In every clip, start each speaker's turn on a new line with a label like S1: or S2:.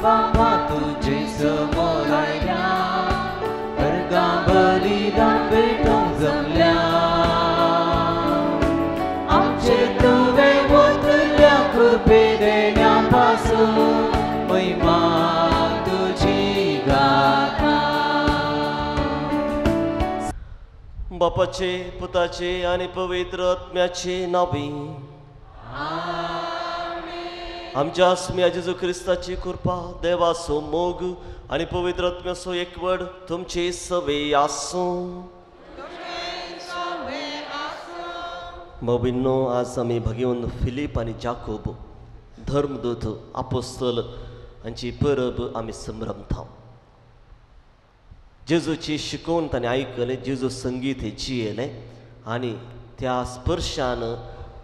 S1: बाबा तुझे समोर आयल्या परगा बलिदान भेटून जमल्या आमचे तुवे वतल्या कृपे देण्यापासून महिमा तुझी गाता
S2: बापाचे पुताचे आणि पवित्र आत्म्याचे नावे आमच्या आस्मिया जेजू ख्रिस्ताची कृपा देवाचो मोग आणि पवित्र आत्म्याचो एकवड तुमचे सवे आसूं मोबिनो आज आमी भगिवन फिलीप आणि जाकोब धर्मदूत आपोस्तल हांची परब आमी संभ्रमता जेजूची शिकोवन ताणें आयकलें जेजू संगीत हे जियेलें आनी त्या स्पर्शान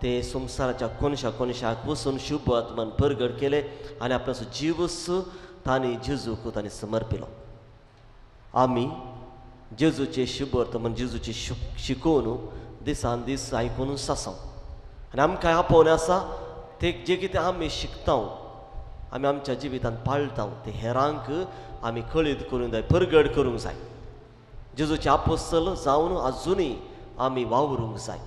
S2: ते संवसाराच्या कोनशाक वचून शुभ आत्मान परगट केले आनी आपणाचो जीवस तांणी जेजूक तांणी समर्पिलो आमी जेजूचे शुभ आत्मान जेजूची शिकोवन दिसान दीस आयकून सासांव आनी आमकां आपोवणें आसा ते जे कितें आमी शिकता आमी आमच्या जिवितांत पाळटा ते हेरांक आमी कळीत करूंक जाय परगट करूंक जाय जेजूचे आपोस्तल जावन आजुनूय आमी वावरूंक जाय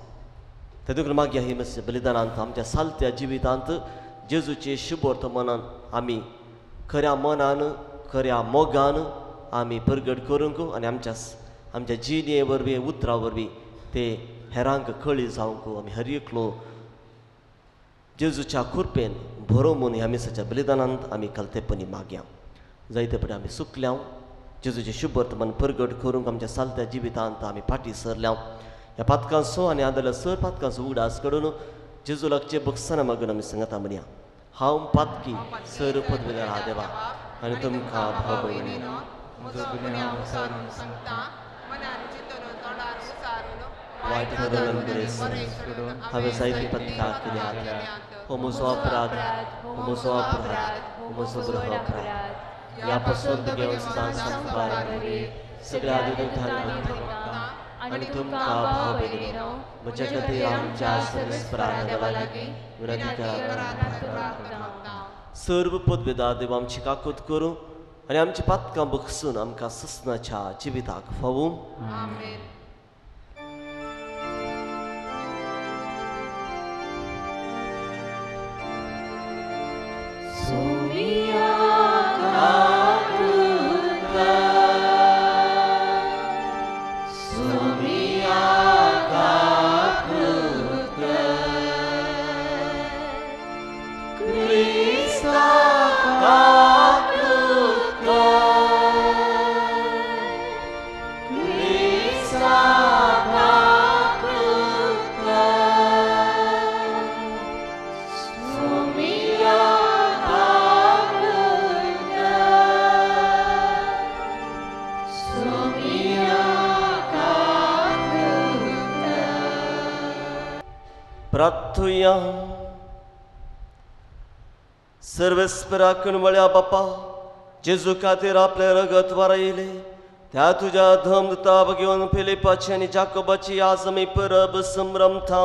S2: तेदूक मागया ही मत्स्य बलिदानांत आमच्या सालत्या जिवितांत जेजूचे शुभ वर्तमानान आमी खऱ्या मनान खऱ्या मोगान आमी परगट करूंक आनी आमच्या जिणे वरवीं उतरां वरवीं ते हेरांक कळी जावंक आमी हर एकलो जेजूच्या कृपेन भरोवून ह्या मिसाच्या बलिदानांत आमी कलतेपणी मागया जायते पडे आमी सुकल्या जेजूचे शुभ वर्तमान परगट करूंक आमच्या सालत्या जिवितांत आमी फाटी सरल्या ह्या पातकांचो आनी आदल्या सर पातकांचो उगडास कडून जेजू लागचे बक्षाना मागून आमी सांगता म्हणया हांव पातकी सर पदवेदार हा देवा आनी तुमकां भाव भयणी वायट करून हांवें जायती पत्कां केल्या हो म्हजो अपराध हो म्हजो अपराध हो म्हजो ग्रह अपराध ह्या पासून घेवन सगळ्या आनी तुमकां भाव भयणीनो म्हज्या खातीर आमच्या परस्परांत लागीं विनंती करा सर्व पदवेदार देव आमची काकूत करूं आनी आमची पातकां बक्षून आमकां ससनाच्या जिविताक फावूं आमेन प्रार्थुया सर्वेस्पराकून वळ्या बापा जेजू खातीर आपले रगत वारयले त्या तुज्या धमदता घेवन फिलिपाची आनी जाकोबाची आज आमी परब संभ्रमता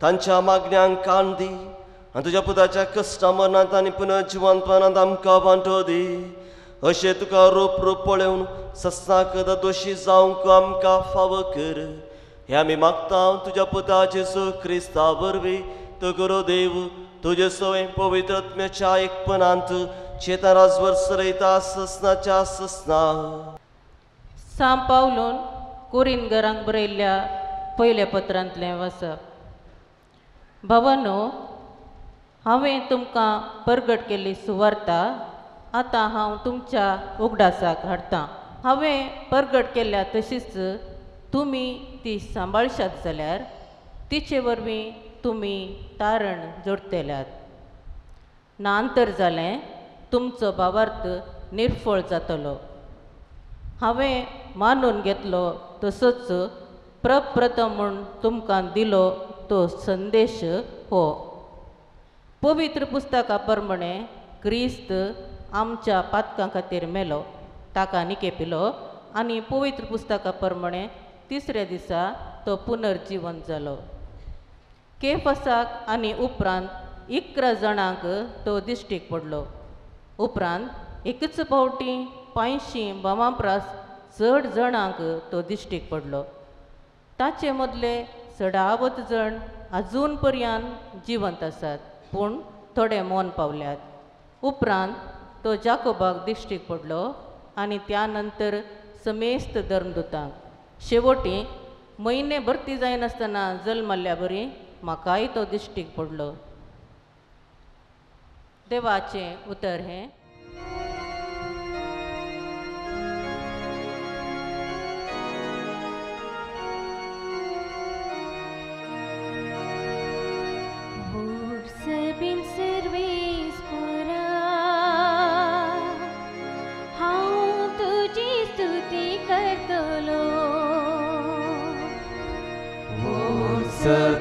S2: तांच्या मागण्यांक कान दी आनी तुज्या पुताच्या कश्टा मरणांत आनी पुनर्जिवंतपणांत आमकां वांटो दी अशें तुका रूप पळोवन सस्नाक दोशी जावंक आमकां फाव कर हे आमी मागता तुज्या पुता जेजू क्रिस्ता वरवीं तो गुरू देव तुजे सवय पवित्र आत्म्याच्या एकपणांत चेता राजवर सरयता ससनाच्या ससना
S3: सांब पावलून कुरिनगरांक बरयल्ल्या पयल्या पत्रांतलें वाचप भावांनो हांवें तुमकां परगट केल्ली सुवार्ता आतां हांव तुमच्या उगडासाक हाडटां हांवें परगट केल्ल्या तशीच तुमी ती सांबाळशात जाल्यार तिचे वरवीं तुमी तारण जोडतेल्यात नांतर जालें तुमचो भावार्थ निर्फळ जातलो हांवें मानून घेतलो तसोच प्रप्रथम म्हूण तुमकां दिलो तो संदेश हो पवित्र पुस्तका प्रमाणे क्रिस्त आमच्या पातकां खातीर मेलो ताका निकेपिलो आनी पवित्र पुस्तका प्रमाणे तिसऱ्या दिसा तो पुनर्जीवंत जालो केफसाक आनी उपरांत 11 जाणांक तो दिश्टीक पडलो उपरांत एकच फावटी 500 भावां प्रास चड जणांक तो दिश्टीक पडलो. ताचे मदले 16 जण अजून पर्यंत जिवंत आसात, पूण थोडे मौन पावल्यात. उपरांत तो जाकोबाक दिश्टीक पडलो आनी त्या नंतर समेस्त धर्मदुतांक. शेवटी म्हयने भरती जायनासतना जल्मल्ल्या बरी म्हाकाय तो दिश्टीक पडलो. देवाचें उतर हें.
S4: बीन सर्वेस पुरा हांव तुजी स्तुती करतलो.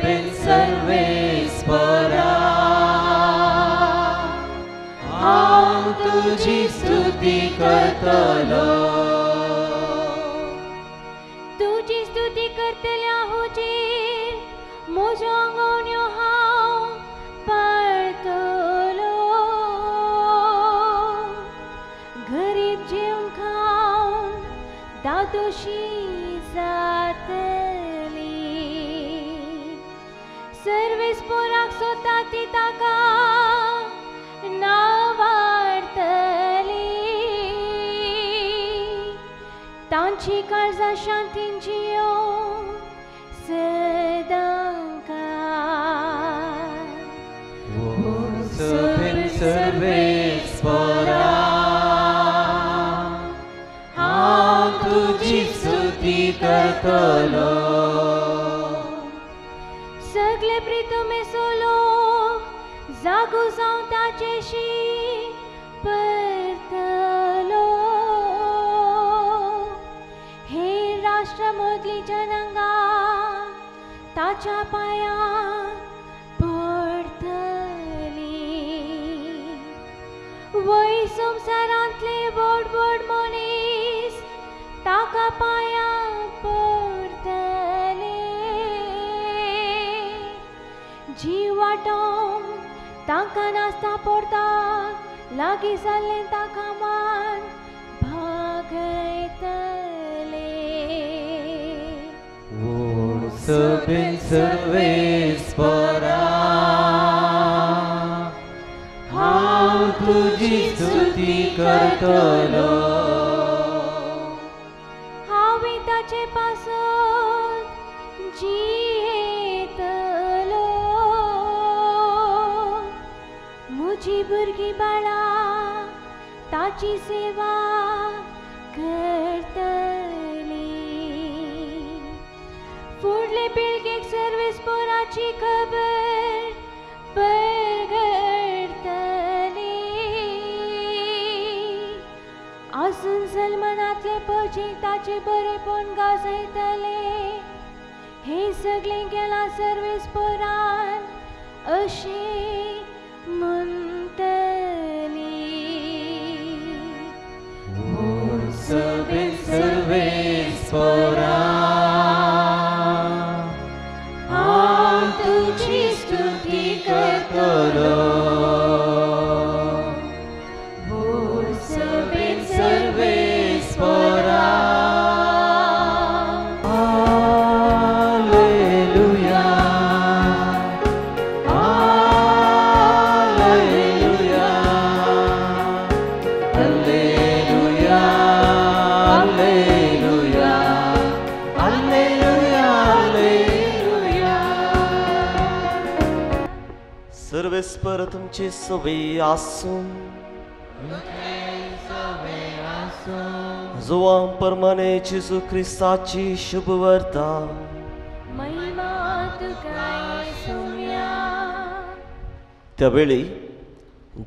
S1: बीन सर्वेस पुरा हांव तुजी स्तुती करतलो.
S4: तुजी स्तुती करतल्या हुजीर म्हज्यो आंगवण्यो हांव पाळटलो. गरीब जेवण खावन दादोशी जातली. सर्वेस पोराक सोदता ती ताका नावाडटली. तांची काळजां शांतीन जियो सदांकाळ.
S1: बीन सर्वेस पुरा हांव तुजी स्तुती करतलो.
S4: सगळे प्रितुमे सोलोक जागो जावन ताचेशी परतलो. हे राष्ट्रा मदली जनांगा ताच्या पांयां पडटली. वय संवसारांतले व्हड व्हड मनीस ताका पांयां पडटले. जीव वाटोवंक तांकां नासता पडटात लागीं जाल्ले ताका मान भागयतले.
S1: बीन सर्वेस पुरा हांव तुजी स्तुती करतलो.
S4: हांवें ताचे पासत जियेतलो. म्हजी भुरगीं बाळां ताची सेवा करतली. फुडले पिळगेक सर्वेस पोराची खबर परगडटली. आसून सलमानांतले पळचेक ताचे बरेपण गाजयतले. हे सगळें केलां सर्वेस पोरान अशें म्हणटली.
S1: बीन सर्वेस पुरा हांव तुजी स्तुती करतलो. बीन सर्वेस पुरा
S2: सर्वेस्पर तुमची सवय आसूं जोआं परमाने जेजू क्रिस्ताची शुभ वार्ता
S4: महिमा तुका येसुया.
S2: त्या वेळी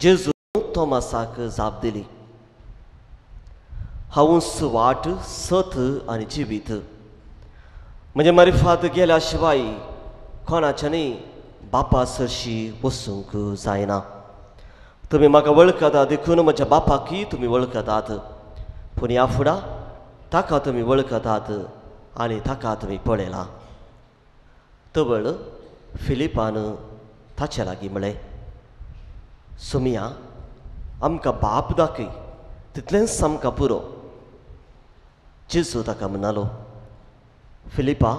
S2: जेजू तोमासाक जाप दिली. हांवूच वाट सत आनी जिवीत. म्हणजे मारिफात गेल्या शिवाय कोणाच्यानी बापा सरशी वचूंक जायना. तुमी म्हाका वळखतात देखून म्हज्या बापाकी तुमी वळखतात. पूण ह्या फुडां ताका तुमी वळखतात आनी ताका तुमी पळयला. तवळ फिलिपान ताचे लागीं म्हळें, सुमिया आमकां बाप दाखय तितलेंच आमकां पुरो. जेजू ताका म्हणलो, फिलिपा,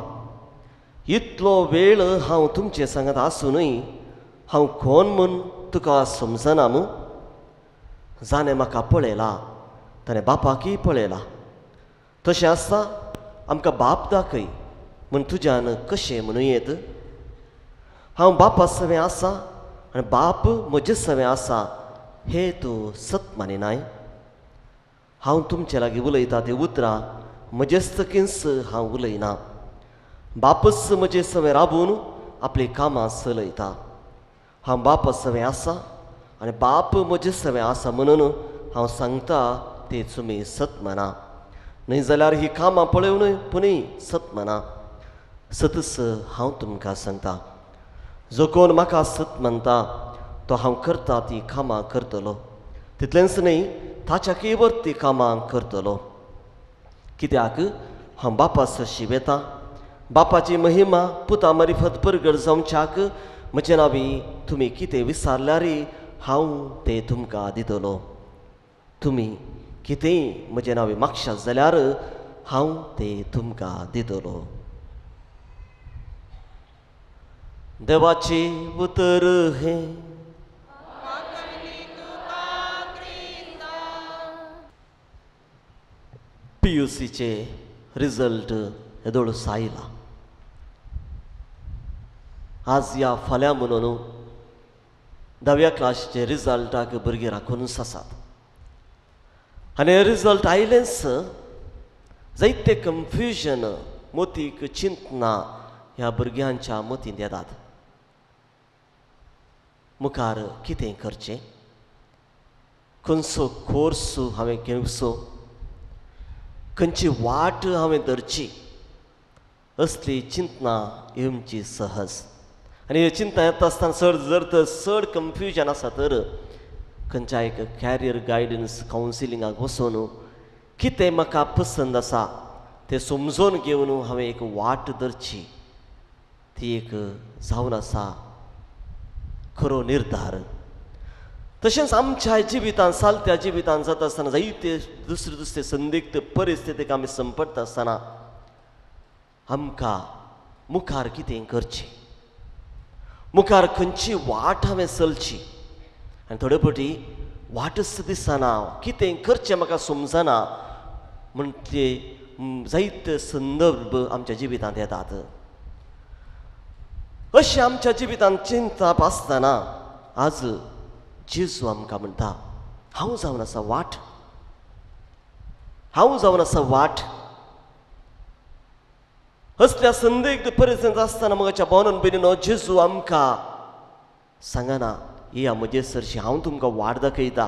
S2: इतलो वेळ हांव तुमचे सांगात आसूनय हांव कोण म्हूण तुका समजना मू? जाणें म्हाका पळयला ताणें बापाकय पळयला. तशें आसता आमकां बाप दाखय म्हूण तुज्यान कशें म्हणूं येत? हांव बापा सवें आसा आनी बाप म्हजे सवें आसा हें तूं सत मानिनाय? हांव तुमचे लागीं उलयतां तें उतरां म्हजेस्तकींच हांव उलयना. बापच म्हजे सवें राबून आपली कामां चलयता. हांव बापा सवें आसा आनी बाप म्हजे सवें आसा म्हणून हांव सांगता तें तुमी सत माना. न्हय जाल्यार ही कामां पळोवन पुणूय सत माना. सतच हांव तुमकां सांगता, जो कोण म्हाका सत मानता तो हांव करता ती कामां करतलो. तितलेंच न्हय, ताच्याकय वर्ती कामां करतलो. कित्याक हांव बापा सरशी वेतां. बापाची महिमा पुता मारिफत परगट जावच्याक म्हजे नांवी तुमी कितें विचारल्यारय हांव तें तुमकां दितलो. तुमी कितेंय म्हजे नांवी मागशात जाल्यार हांव तें तुमकां दितलो. देवाची उतर हें. PUCचे रिजल्ट येदोळूस आयला. आज या फाल्यां म्हणून 10व्या क्लासीचे रिजल्टाक भुरगीं राखूनच आसात. आनी हे रिजल्ट आयलेंच जायते कन्फ्युजन, मोतीक चिंतना ह्या भुरग्यांच्या मतींत येतात. मुखार कितें करचें? खंयचो कोर्स हांवें घेवचो? खंयची वाट हांवें धरची? असली चिंतना येवची सहज. आनी ही चिंता येता आसतना चड कन्फ्युजन आसा तर खंयच्या एक कॅरियर गायडन्स कावन्सिलिंगाक वचून कितें म्हाका पसंद आसा तें समजून घेवन हांवें एक वाट धरची. ती एक जावन आसा खरो निर्धार. तशेंच आमच्या जिवितांत, सालत्या जिवितांत जाता आसतना जायते दुसरे संदिग्ध परिस्थितीक आमी संपडटा आसतना आमकां मुखार कितें करचें? मुखार खंयची वाट हांवें चलची? आनी थोडे फावटी वाटच दिसना, कितें करचें म्हाका समजना म्हूण ते जायते संदर्भ आमच्या जिवितांत येतात. अशें आमच्या जिवितांत चिंता आसतना आज जेजू आमकां म्हणटा, हांव जावन आसा वाट. हांव जावन आसा वाट. असल्या संदिग्ध परिस्थितींत आसतना म्हज्या भावनान भयणीनो, जेजू आमकां सांगना ही म्हजे सरशी हांव तुमकां वाट दाखयता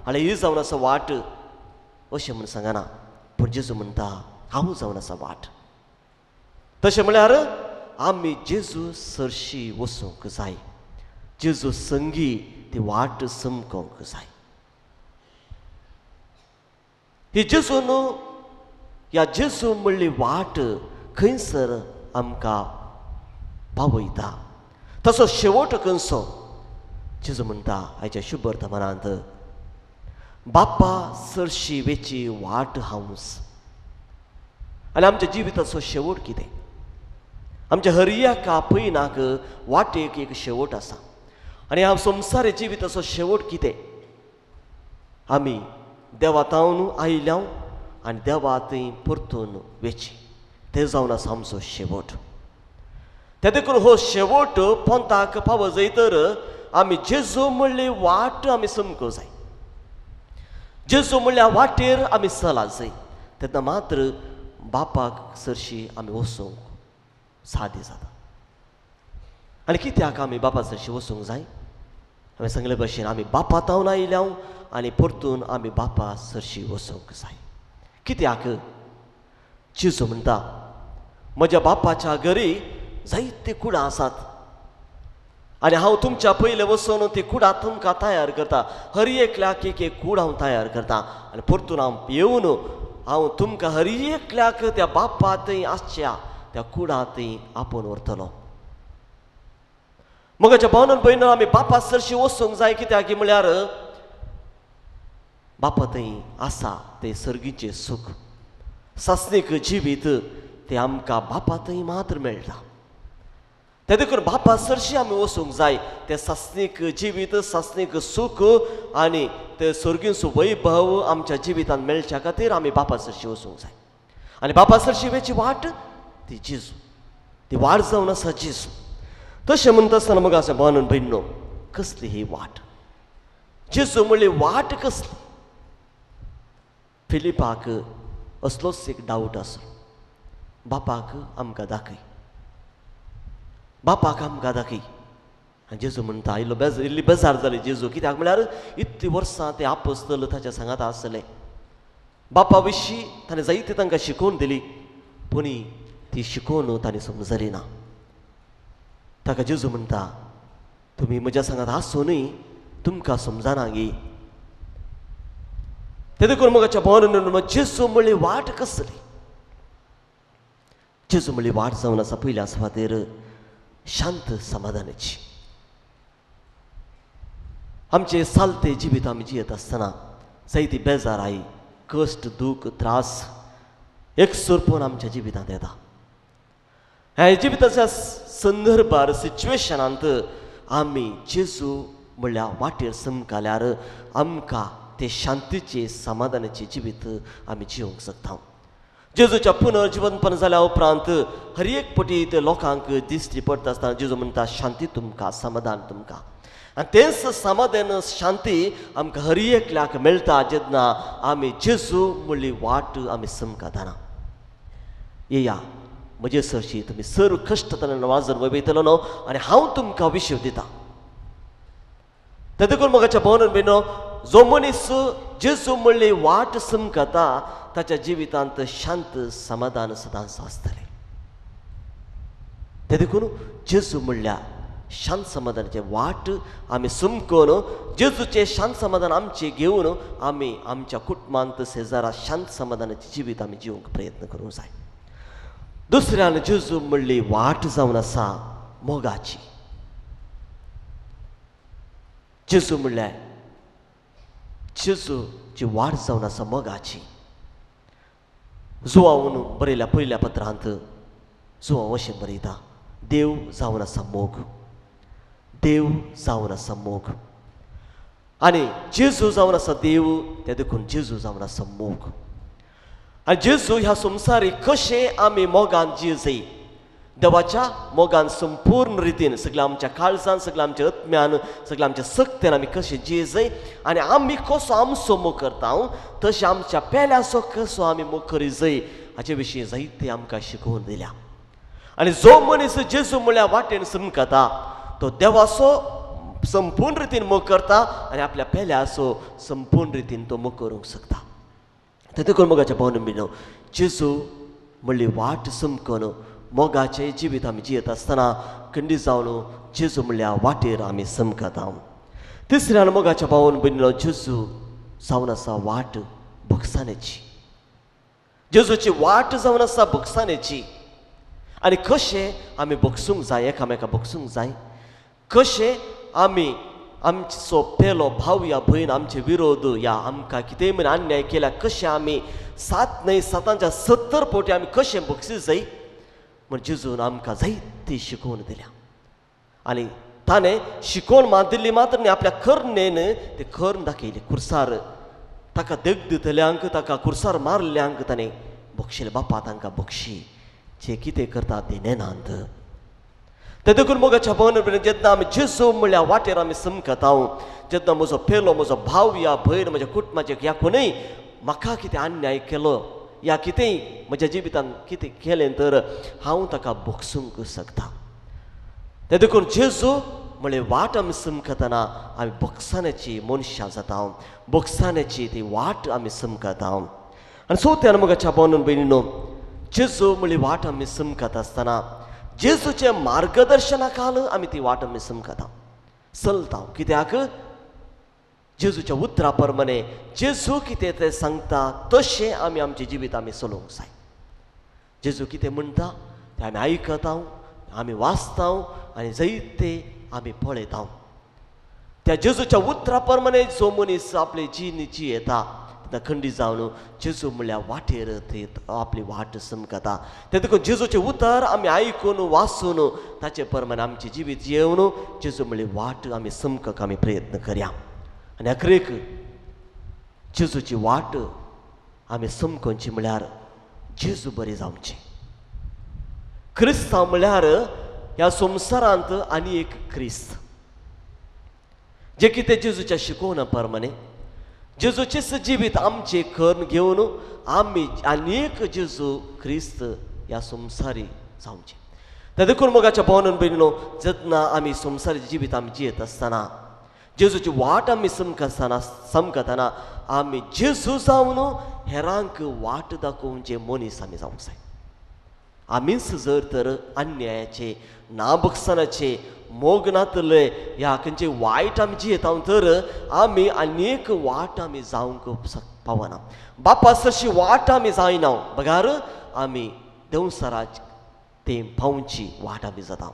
S2: आनी ही जावन आसा वाट अशें म्हूण सांगना. पूण जेजू म्हणटा हांव जावन आसा वाट. तशें म्हळ्यार आमी जेजू सरशी वचूंक जाय. जेजू संगी ती वाट समकोंक जाय. ही जेजू न्हू, ह्या जेजू म्हणली वाट खंयसर आमकां पावयता. ताचो शेवट खंयचो? जेजू म्हणटा आयच्या शुभ वर्तमानांत, बापा सरशी वेची वाट हांवच. आनी आमच्या जिविताचो शेवट कितें? आमच्या हर एका पयनाक वाटेक एक शेवट आसा. आनी ह्या संवसारी जिविताचो शेवट कितें? आमी देवातावन आयल्या आनी देवा थंय परतून वेची. तें जावन आसा आमचो शेवट. ते देखून हो शेवट पोंताक पाव जाय तर आमी जेजू म्हणली वाट आमी समको जाय. जेजू म्हणल्या वाटेर आमी चला जाय. तेन्ना मात्र बापाक सरशी आमी वचूंक सादी जाता. आनी कित्याक आमी बापा सरशी वचूंक जाय? हांवें सांगले भशेन आमी बापा तावन आयल्या आनी परतून आमी बापा सरशी वचूंक जाय. कित्याक? जेजू म्हणटा म्हज्या बापाच्या घरी जायते कुडां आसात आनी हांव तुमच्या पयले वचून ती कुडां तुमकां तयार करता. हर एकल्याक एक कूड हांव तयार करता आनी परतून हांव येवन हांव तुमकां हर एकल्याक त्या बापा थंय आसच्या त्या कुडां थंय आपोवन व्हरतलो. म्हज्या भावनान भयण आमी बापा सरशी वचूंक जाय. कित्याक म्हळ्यार बापा थंय आसा तें सर्गीचें सूख, सासणीक जिवीत तें आमकां बापा थंय मात्र मेळटा. ते देखून बापा सरशी आमी वचूंक जाय. तें सासणीक जिवीत, सासणीक सूख आनी ते सर्गीचो वैभव आमच्या जिवितांत मेळच्या खातीर आमी बापा सरशी वचूंक जाय. आनी बापा सरशी वेची वाट ती जेजू, ती वाट जावन आसा जेजू. तशें म्हणटा आसतना मग अशें भावन भयणो, कसली ही वाट? जेजू म्हणली वाट कसली? फिलिपाक असलोच एक डावट आसलो. बापाक आमकां दाखय, बापाक आमकां दाखय. आनी जेजू म्हणटा, इल्ली बेजार जाली जेजू. कित्याक म्हळ्यार इतलीं वर्सां ते आपोस्तल ताच्या सांगात आसले. बापा विशीं ताणें जायती तांकां शिकोवन दिली, पूण ती शिकोवन तांणी समजली ना. ताका जेजू म्हणटा, तुमी म्हज्या सांगात आसूनय तुमकां समजना गे. ते देखून मोगाच्या भावनेन जेजू म्हणली वाट कसली? जेजू म्हणली वाट जावन आसा पयल्या सुवातेर शांत समाधानाची. आमचे सालते जिवीत आमी जियेत आसतना जायती बेजाराई, कश्ट, दूख, त्रास एकसुरपण आमच्या जिवितांत येता. ह्या जिविताच्या संदर्भार, सिच्युएशनांत आमी जेजू म्हणल्या वाटेर समकाल्यार आमकां ते शांतीचे, समाधानाचे जिवीत आमी जिवंक शकता. जेजूच्या पुनर्जिवनपण जाल्या उपरांत हर एक पटी ते लोकांक दिश्टी पडटा आसतना जेजू म्हणटा, शांती तुमकां, समाधान तुमकां. आनी तेंच समाधान, शांती आमकां हर एकल्याक मेळटा जेन्ना आमी जेजू म्हणली वाट आमी समकताना. येया म्हजे सरशी, तुमी सर्व कश्टतल्यान वाजून वयतलो न्हू, आनी हांव तुमकां विशय दिता. ते देखून मोगाच्या भावनेन बीन जो मनीस जेजू म्हणली वाट समकता ताच्या जिवितांत शांत, समाधान सदांच आसतलें. ते देखून जेजू म्हणल्या शांत समाधानाचे वाट आमी समकून जेजूचे शांत समाधान आमचे घेवन आमी आमच्या कुटुंबांत, शेजारा शांत समाधानाचे जिवीत आमी जिवंक प्रयत्न करूंक जाय. दुसऱ्यान जेजू म्हणली वाट जावन आसा मोगाची. जेजू म्हणल्यार जेजूची वाट जावन आसा मोगाची. जुआंवून बरयल्या पयल्या पत्रांत जुआंव अशें बरयता, देव जावन आसा मोग, देव जावन आसा मोग. आनी जेजू जावन आसा देव, ते देखून जेजू जावन आसा मोग. आनी जेजू ह्या संवसारीक कशें आमी मोगान जियेजय, देवाच्या मोगान संपूर्ण रितीन सगळ्या आमच्या काळजान, सगळ्या आमच्या आत्म्यान, सगळ्या आमच्या सक्तेन आमी कशें जियेजय आनी आमी कसो आमचो मोग करता, तशें आमच्या पेल्याचो कसो आमी मोग करीजय हाचे विशीं जायते आमकां शिकोवन दिल्या. आनी जो मनीस जेजू म्हणल्या वाटेन समकता तो देवाचो संपूर्ण रितीन मोग करता आनी आपल्या पेल्याचो संपूर्ण रितीन तो मोग करूंक शकता. ते देखून मोगाच्या भावनेन बीन जेजू म्हणली वाट समकून मोगाचे जिवीत आमी जियेत आसतना खंडीत जावन जेजू म्हणल्या वाटेर आमी समकता. तिसऱ्यान मोगाच्या भावन बीन जेजू जावन आसा वाट भोगसाण्याची. जेजूची वाट जावन आसा भोगसाण्याची. आनी कशें आमी भोगसूंक जाय, एकामेका भोगसूंक जाय, कशें आमी आमचो पेलो भाव या भयण आमचे विरोध या आमकां कितेंय म्हण अन्याय केल्या कशें आमी 7 न्हय 70 पोटी आमी कशें भोगसी जाय म्हण जेजून आमकां जायती शिकोवन दिल्या. आनी ताणें शिकोवन दिल्ली मात्र न्ही, आपल्या कर्णेन ते कर्ण दाखयले. कुर्सार ताका देग दितल्यांक, ताका कुर्सार मारल्यांक ताणें बक्षिले, बापा तांकां बक्षी, जे कितें करता ते नेनांत. ते देखून मोगाच्या भावनेन जेन्ना आमी जेजू म्हणल्या वाटेर आमी समकता, जेन्ना म्हजो पेलो, म्हजो भाव या भयण, म्हज्या कुटुंबाचे ह्या कोणूय म्हाका कितें अन्याय केलो या कितेंय म्हज्या जिवितांत कितें केलें तर हांव ताका भोगसूंक शकता. ते देखून जेजू म्हणले वाट आमी समकतना आमी भोगसाण्याची मनशां जाता, भोगसाण्याची ती वाट आमी समकता. आनी चवथ्यान मोगाच्या भावनेन भयणीनो, जेजू म्हणली वाट आमी समकत आसतना जेजूचे मार्गदर्शना खाल आमी ती वाट आमी समकता, चलता. कित्याक जेजूच्या उतरा प्रमाणे जेजू कितें तें सांगता तशें आमी आमचें जिवीत आमी चलोवंक जाय. जेजू कितें म्हणटा तें आमी आयकता, आमी वाचता आनी जायते आमी पळयता. त्या जेजूच्या उतराप्रमाणे जो मनीस आपले जिणेची येता खंडी जावन जेजू म्हणल्यार वाटेर थंय आपली वाट समकता. ते देखून जेजूचे उतर आमी आयकून वाचून ताचे प्रमाणे आमचे जिवीत येवन जेजू म्हणली वाट आमी समकक आमी प्रयत्न करया. आनी अखरेक जेजूची वाट आमी समकोवची म्हळ्यार जेजू बरें जावचें. क्रिस्तांव म्हळ्यार ह्या संवसारांत आनी एक क्रिस्त जे कितें जेजूच्या शिकोवना प्रमाणे जेजूचेच जिवीत आमचे करून घेवन आमी आनीक जेजू क्रिस्त ह्या संवसारी जावचे. ते देखून मोगाच्या भावनान भयणीनो, जेन्ना आमी संवसारी जिवीत आमी जियेत आसतना जेजूची वाट आमी समकतना आमी जेजू जावन हेरांक वाट दाखोवचे मनीस आमी जावंक जाय. आमीच जर तर अन्यायाचे नाबक्षणाचे मोगनातले ह्या खंयचे वायट आमी जियेता तर आमी आनीक वाट आमी जावंक पावना. बापा सरशी वाट आमी जायना बगार आमी देवसराज ते पावची वाट आमी जाता.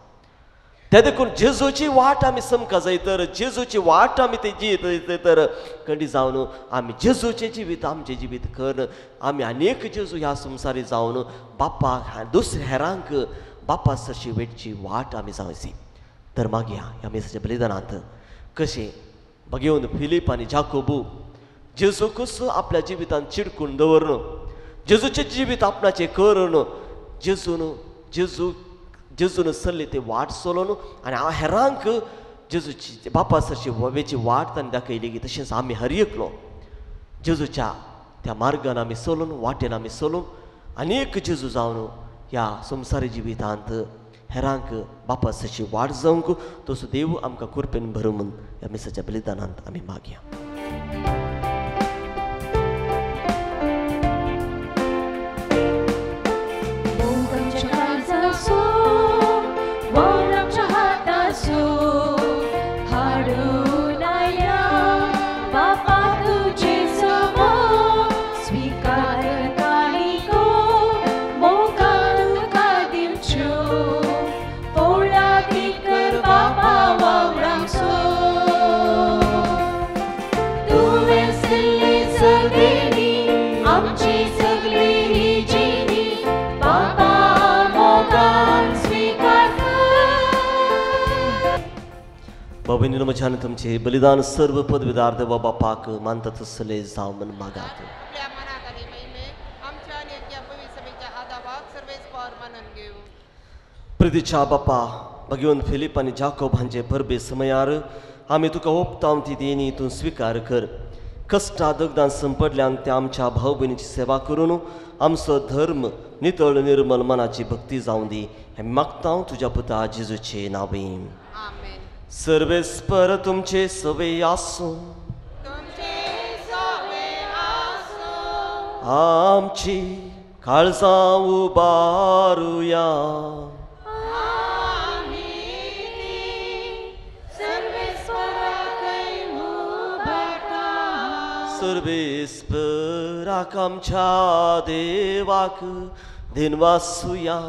S2: ते देखून जेजूची वाट आमी समका जाय तर जेजूची वाट आमी ते जियेत तर खंडी जावन आमी जेजूचें जिवीत आमचें जिवीत कर आमी आनीक जेजू ह्या संवसारी जावन बापा दुसऱ्या हेरांक बापा सरशी वेटची वाट आमी जावची. तर मागया ह्या मेसाच्या बलिदानांत कशें बघेवन फिलीप आनी जाकोबू जेजू कसो आपल्या जिवितांत चिडकून दवरून जेजूचें जिवीत आपणाचें करून जेजून सरले ते वाट चलोवन आनी हेरांक जेजूची बापा सरची वेची वाट तांणी दाखयली की तशेंच आमी हर एकलो जेजूच्या त्या मार्गान आमी चलून वाटेन आमी चलून आनीक जेजू जावन ह्या संवसारी जिवितांत हेरांक बापा सरची वाट जावंक तसो देव आमकां कृपेन भरूं म्हूण ह्या मेसाच्या बलिदानांत आमी मागया. भगिनीनो म्हज्यान तुमचे बलिदान सर्व पदवीदार देवा बापाक मानतात तसले जावं म्हण मागात. प्रितीच्या बापा भगवान फिलीप आनी जाकोब हांचे परबे समयार आमी तुका ओपतां ती देणी तूं स्विकार कर. कश्टां दगदां संपडल्यांक त्या आमच्या भाव भयणीची सेवा करून आमचो धर्म नितळ निर्मल मनाची भक्ती जावं दी हें मागता तुज्या पुता जेजूचे नांवें. सर्वेस्पर तुमचे सवे आसूं आमची काळजां उबारुया. सर्वेस्पराक आमच्या देवाक दिनवासुया.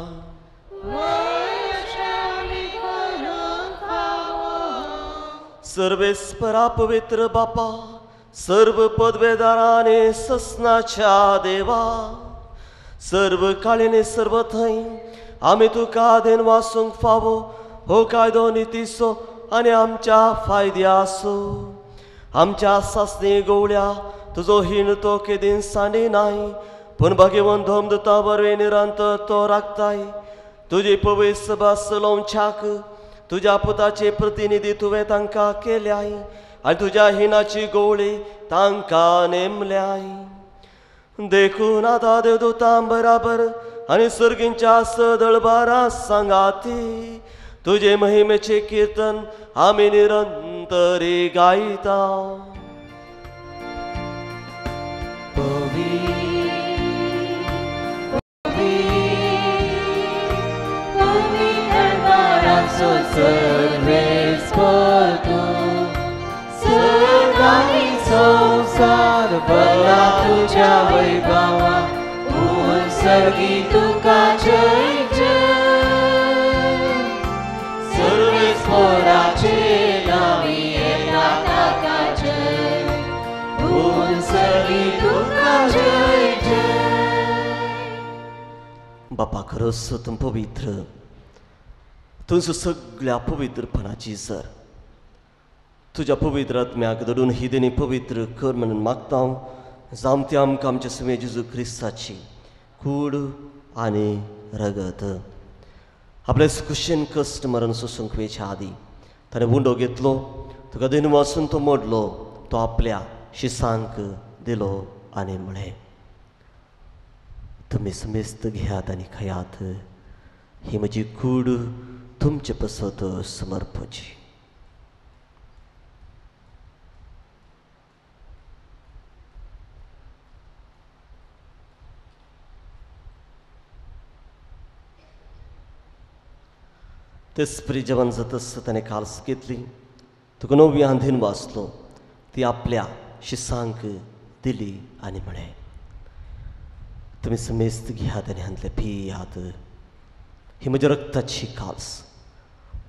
S2: सर्वेस्परा पवित्र बापा सर्व पदवेदाराने ससनाच्या देवा सर्व काळीने सर्व थंय आमी तुका देन वासूंक फावो हो कायदो नितीसो आनी आमच्या फायद्यासो. आमच्या सासणी गवळ्या तुजो हीण तो केदीन सांडी नाय पूण भगवन धोमदता बरवे निरंत तो राखताय. तुजी पवित्र सभा सलोवच्याक तुज्या पुताचे प्रतिनिधी तुवें तांकां केल्याय आनी तुज्या हिनाची गवळी तांकां नेमल्याय. देखून आतां देवदूतां बराबर आनी सर्गींच्या सदळबारां सांगाती तुजे महिमेचे कीर्तन आमी निरंतरी गायता.
S1: सर्वेस्पर तूं सर्गांनी संवसार भरला तुज्या वैभवा सर्गी तुका जय जय. सर्वेस्पराचे नांव येता
S2: बापा खरंच तुम पवित्र, तुझं सगळ्या पवित्रपणाची सर तुझ्या पवित्र आत्म्याक धरून ही देणी पवित्र कर म्हणून मागता जामते आमकां आमच्या समे जेजू क्रिस्ताची कूड आनी रगत आपल्या कुशेन कश्ट मरण सोसूंक वेच्या आदी ताणें उंडो घेतलो, तुका दिन वाचून तो मोडलो, तो आपल्या शिसांक दिलो आनी म्हळें तुमी समेस्त घेयात आनी खायात, ही म्हजी कूड तुमचे पसत समर्पची. तेच परी जेवण जातच ताणें काल्स घेतली, तुका नवी आंधीन वाचलो, ती आपल्या शिसांक दिली आनी म्हळें तुमी समेस्त घेयात आनी हांतले पियात, ही म्हज्या रक्ताची काल्स,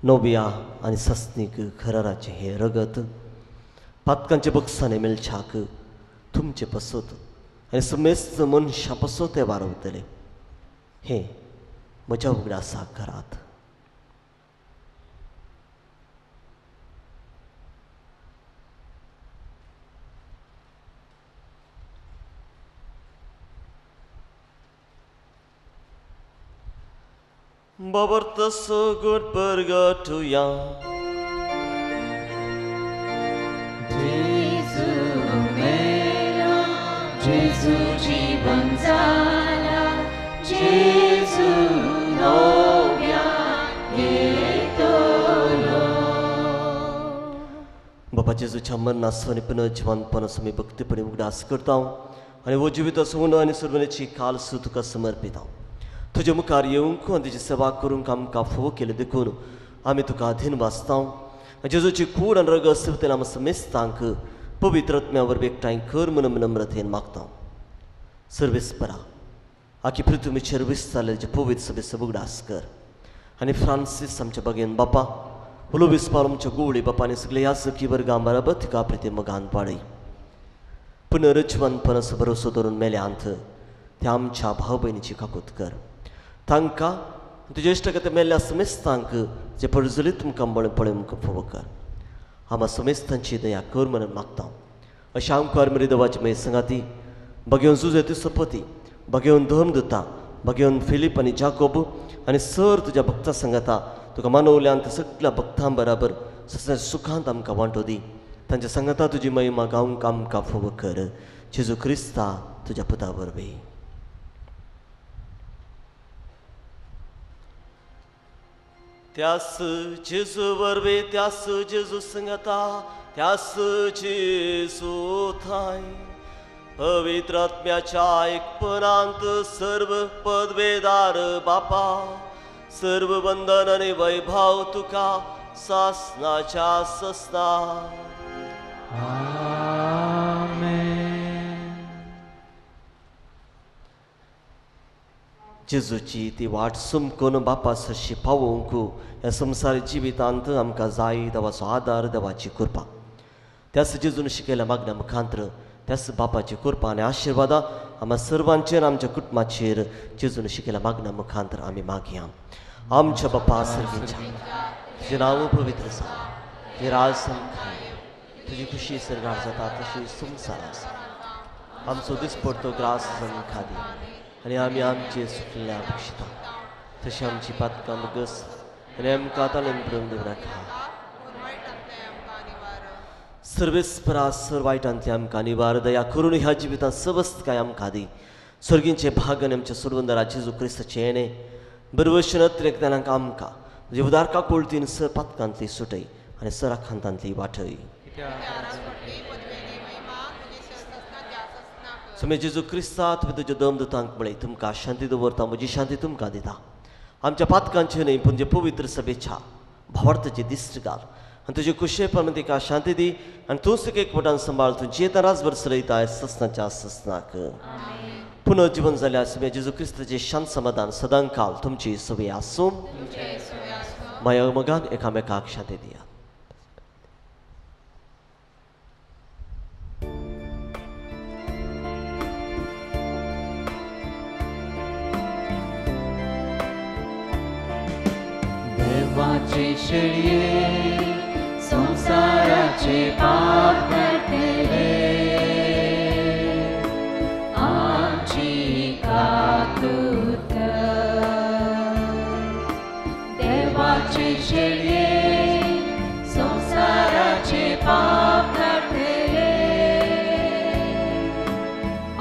S2: नव्या आनी सस्नीक खराराचें हें रगत पातकांच्या बक्षांनी मेलछाक तुमचे पसत आनी समेस्त मनशां पसत ते वारवतले, हें म्हज्या उगडासा करात. Babartası good purgatoria.
S1: Jesu mera, Jesu जीवन झाला, Jesu नव्या येतलो.
S2: बाबा जेजूच्या मरणासो आनी पुनर्जीवनपणासो मी भक्तीपणे उगडास करता आनी वो जिविताचो उंडो आनी सर्वनेची काल्स तुका समर्पिता. तुझे मुखार येवंक आनी तुजी सेवा करूंक आमकां फोव केले देखून आमी तुका अधीन वाचता. जेजूची कूड आनी रगत सेवतेन आमी समेस्तांक पवित्र आत्म्या वरवीं एकठांय कर म्हणून नम्रतेन मागता. सर्वेस्परा आखी पृथ्वीचेर विस्तारले जे पवित्र सभेचो उगडास कर आनी फ्रांसीस आमच्या बगेन बापा उलो विस्पार आमच्या गोवळी बापा आनी सगळे याजकी वर्गां बराबर तिका प्रिती मगान पाडय. पुनर्जीवनपणाचो भरोसो धरून मेल्यांत त्या आमच्या भाव भयणीची काकूत कर. तांकां तुजे इश्टगत मेल्ल्या समेस्तांक जे पडजली तुमकां बळें पळोवंक फोव कर. आम्हा समेस्तांची दया कर म्हणून मागता. अशें आमकां मेरी देवाची मेळ संगाती बगेवन जुजे तिसपती बगेवन धर्मदूता बगेवन फिलीप आनी जाकोब आनी सर तुज्या भक्तां सांगाता तुका मानवल्यान त्या सगळ्या भक्तां बराबर सुखांत आमकां वांटो दी. तांच्या सांगाता तुजी महिमा गावंक आमकां फोव कर. जेजू क्रिस्ता तुज्या पुता वरवीं. त्यास जेजू वरवीं त्यास जेजू सांगाता त्यास जेजू थाय पवित्र आत्म्याच्या एकपणांत सर्व पदवेदार बापा सर्व वंदन आनी वैभव तुका सासनाच्या ससना. जेजूची ती वाट सुमकून बापा सरशी पावोवंक ह्या संवसारी जिवितांत आमकां जाय देवाचो आदार देवाची कृपा. त्याच जेजून शिकयल्या मागण्या मुखांतर त्याच बापाची कृपा आनी आशिर्वादा आम्हा सर्वांचेर आमच्या कुटुंबाचेर जेजून शिकयल्या मागण्या मुखांतर आमी मागया. आमच्या बापा सर्गीच्या तुजें नांव पवित्र जावं, तुजें राज संखाय, तुजी खुशी सरगार जाता तशी संवसार आसा. आमचो दिसपडतो ग्रास आमकां दी आनी आमी आमचे सुटल्या बक्षिता तशी आमची पातकां बगस आनी आमकां ताळून पडून दवराका. सर्वेस्परा सर वायटांतली आमकां निवार दया करून ह्या जिवितांत सवस्त काय आमकां दी. स्वर्गींचे भाग आनी आमच्या सोडवंदरा जेजू क्रिस्ताचें येणें बरवशें नत्रेकदानांक आमकां म्हणजे उदारका कोळतीन सर पातकांतली सुटय आनी सर आखांतांतली वाटय. समे जेजू क्रिस्ता तुवें तुज्या दमदूतांक म्हळें तुमकां शांती दवरता म्हजी शांती तुमकां दिता. आमच्या पातकांचे न्हय पूण जे पवित्र सभेच्या भावार्थाची दिश्ट घाल आनी तुजे कुशेपण तिका शांती दी आनी तूं सुख एकवटान सांबाळ तूं जेता राजभर चलयता ससनाच्या ससनाक. पुनर्जीवन जाल्यार समे जेजू क्रिस्ताचें शांत समाधान सदांकाल तुमची सवय आसूं. माया मगान एकामेकाक शांती दिया.
S1: देवाचे शेळये संसाराचे पाप करतले आमची कातूत देवाचे शेळये संसाराचे पाप करतले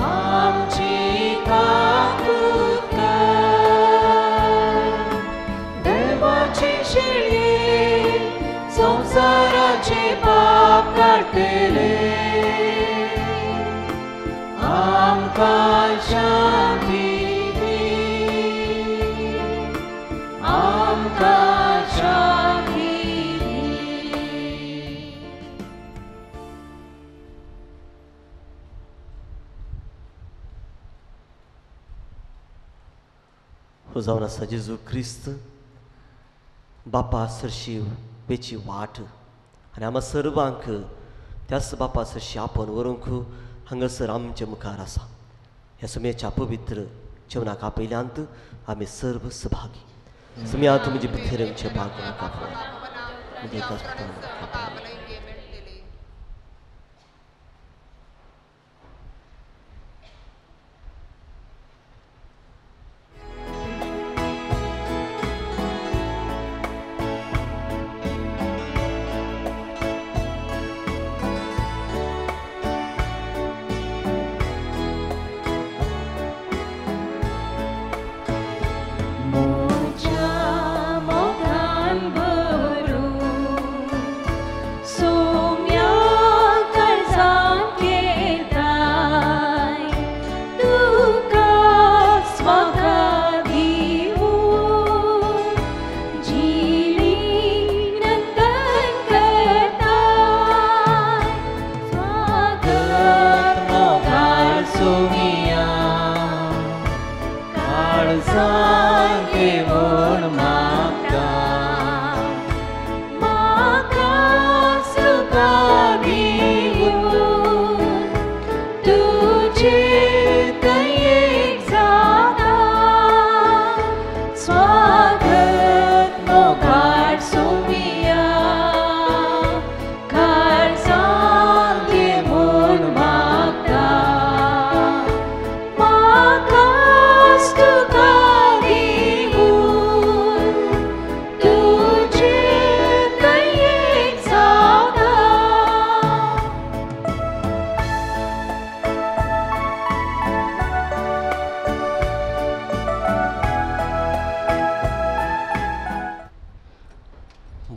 S1: आमची कातूत देवाचे शेळये संसाराचे पाप काढतले आमकां शांती दी आमकां शांती दी.
S2: हो जावन आसा जेजू क्रिस्त बापा सरशी बेची वाट आनी आम्हा सर्वांक त्याच बापा सरशी आपण व्हरूंक हांगासर आमचे मुखार आसा. ह्या सुमयेच्या पवित्र जेवणाक आपयल्यांत आमी सर्व सहभागी सुमया तुमचे भितरचे भाग म्हणजे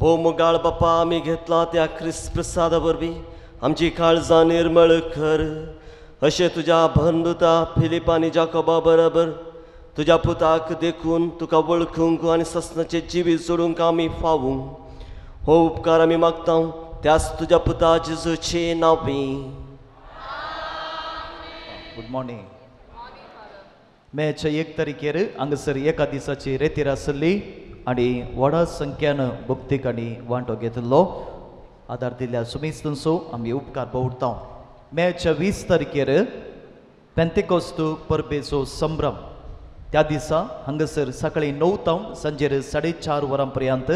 S2: भोवमुगाळ बापा आमी घेतला त्या ख्रिस्त प्रसादा वरवीं आमची काळजां निर्मळ कर. अशें तुज्या बंधुता फिलिप आनी जाकोबा बरोबर तुज्या पुताक देखून तुका वळखूंक आनी ससनाचे जिवीत सोडूंक आमी फावूंक हो उपकार आमी मागता त्याच तुज्या पुता जेजूचे नांवी.
S5: Good morning. मेच्या 1 तारखेर हांगासर एका दिसाची रेतीर आसली आनी व्हडा संख्यान भक्तीक आनी वांटो घेतिल्लो आदार दिल्ल्या सुमेस्तसो आमी उपकार भोवता. मेच्या 20 तारखेर पेंतेकोस्त परबेचो संभ्रम त्या दिसा हांगासर सकाळी 9 तावन सांजेर 4:30 वरां पर्यंत